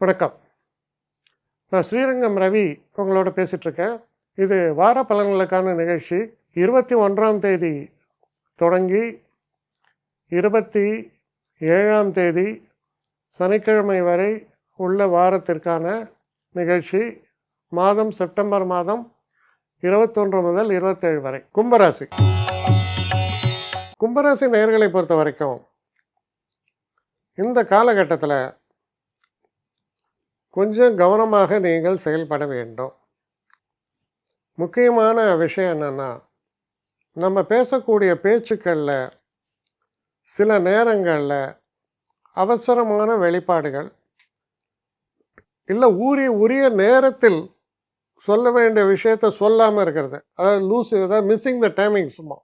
வணக்கம். நான் ஸ்ரீரங்கம் ரவி உங்களோட பேசிகிட்ருக்கேன். இது வார பலன்களுக்கான நிகழ்ச்சி. 21ஆம் தேதி தொடங்கி 27ஆம் தேதி சனிக்கிழமை வரை உள்ள வாரத்திற்கான நிகழ்ச்சி. மாதம் செப்டம்பர் மாதம் 21 முதல் 27 வரை. கும்பராசி. கும்பராசி நேயர்களை பொறுத்த வரைக்கும் இந்த காலகட்டத்தில் கொஞ்சம் கவனமாக நீங்கள் செயல்பட வேண்டும். முக்கியமான விஷயம் என்னென்னா, நம்ம பேசக்கூடிய பேச்சுக்களில் சில நேரங்களில் அவசரமான வெளிப்பாடுகள் இல்லை உரிய நேரத்தில் சொல்ல வேண்டிய விஷயத்தை சொல்லாமல் இருக்கிறது, அதாவது மிஸ்ஸிங் த டைமிங்ஸுமா,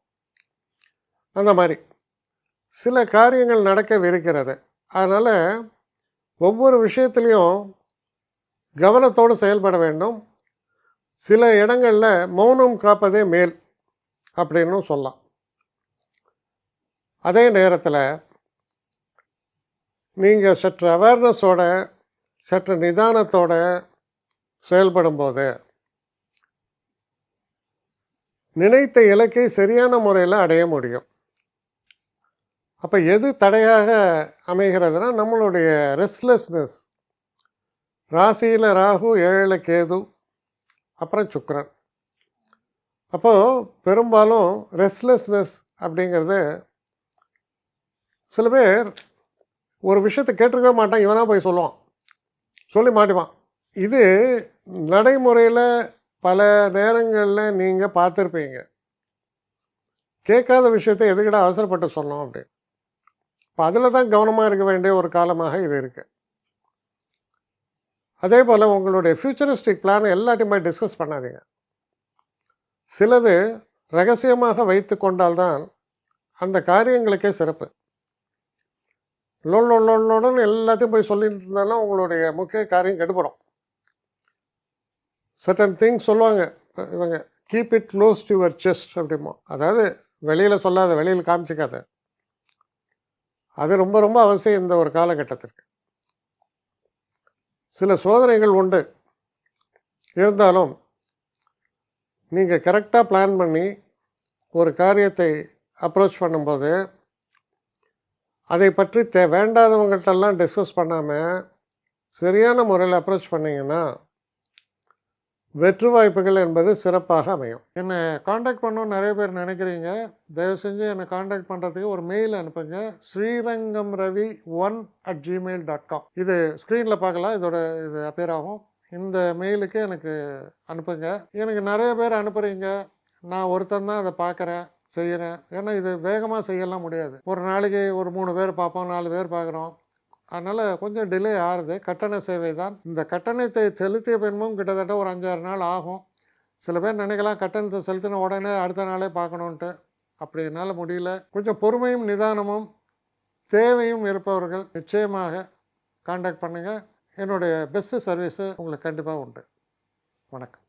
அந்த மாதிரி சில காரியங்கள் நடக்கவிருக்கிறது. அதனால் ஒவ்வொரு விஷயத்துலேயும் கவனத்தோடு செயல்பட வேண்டும். சில இடங்களில் மௌனம் காப்பதே மேல் அப்படின்னு சொல்லலாம். அதே நேரத்தில் நீங்கள் சற்று அவேர்னஸோட சற்று நிதானத்தோட செயல்படும்போது நினைத்த இலக்கை சரியான முறையில் அடைய முடியும். அப்போ எது தடையாக அமைகிறதுனா நம்மளுடைய ரெஸ்ட்லெஸ்னஸ். ராசியில் ராகு, 7ல் கேது, அப்புறம் சுக்கிரன். அப்போது பெரும்பாலும் ரெஸ்ட்லெஸ்னஸ் அப்படிங்கிறது, சில பேர் ஒரு விஷயத்தை கேட்டிருக்கவே மாட்டான், இவனாக போய் சொல்லுவான், சொல்லி மாட்டுவான். இது நடைமுறையில் பல நேரங்களில் நீங்கள் பார்த்துருப்பீங்க. கேட்காத விஷயத்தை எதுக்கிட அவசரப்பட்டு சொன்னோம் அப்படின்னு. இப்போ அதில் தான் கவனமாக இருக்க வேண்டிய ஒரு காலமாக இது இருக்குது. அதே போல் உங்களுடைய ஃப்யூச்சரிஸ்டிக் பிளானை எல்லாத்தையும் போய் டிஸ்கஸ் பண்ணாதீங்க. சிலது ரகசியமாக வைத்து கொண்டால்தான் அந்த காரியங்களுக்கே சிறப்பு. லொன்னு எல்லாத்தையும் போய் சொல்லிட்டு இருந்தாலும் உங்களுடைய முக்கிய காரியம் கெடுபடும். சர்டன் திங்ஸ் சொல்லுவாங்க இவங்க, keep it close to your chest அப்படிமா. அதாவது வெளியில் சொல்லாத, வெளியில் காமிச்சிக்காத. அது ரொம்ப ரொம்ப அவசியம் இந்த ஒரு காலகட்டத்திற்கு. சில சோதனைகள் உண்டு, இருந்தாலும் நீங்கள் கரெக்டாக பிளான் பண்ணி ஒரு காரியத்தை அப்ரோச் பண்ணும்போது அதை பற்றி வேண்டாதவங்கள்ட்டெல்லாம் டிஸ்கஸ் பண்ணாமல் சரியான முறையில் அப்ரோச் பண்ணிங்கன்னா வெற்றி வாய்ப்புகள் என்பது சிறப்பாக அமையும். என்னை காண்டாக்ட் பண்ணணும்னு நிறைய பேர் நினைக்கிறீங்க. தயவு செஞ்சு என்னை காண்டாக்ட் பண்ணுறதுக்கு ஒரு மெயில் அனுப்புங்க. srirangamravi1@gmail.com. இது ஸ்க்ரீனில் பார்க்கலாம், இது அப்பியர் ஆகும். இந்த மெயிலுக்கு எனக்கு அனுப்புங்க. எனக்கு நிறைய பேர் அனுப்புகிறீங்க, நான் ஒருத்தன் தான் அதை பார்க்குறேன், செய்கிறேன். ஏன்னா இது வேகமாக செய்யலாம் முடியாது. ஒரு நாளைக்கு ஒரு 3 பேர் பார்ப்போம், 4 பேர் பார்க்குறோம். அதனால் கொஞ்சம் டிலே ஆகுது. கட்டண சேவை தான். இந்த கட்டணத்தை செலுத்திய பின்பும் கிட்டத்தட்ட ஒரு 5-6 நாள் ஆகும். சில பேர் நினைக்கலாம் கட்டணத்தை செலுத்தின உடனே அடுத்த நாளே பார்க்கணுன்ட்டு. அப்படி என்னால் முடியல. கொஞ்சம் பொறுமையும் நிதானமும் தேவையும் இருப்பவர்கள் நிச்சயமாக காண்டாக்ட் பண்ணுங்கள். என்னுடைய பெஸ்ட்டு சர்வீஸு உங்களுக்கு கண்டிப்பாக உண்டு. வணக்கம்.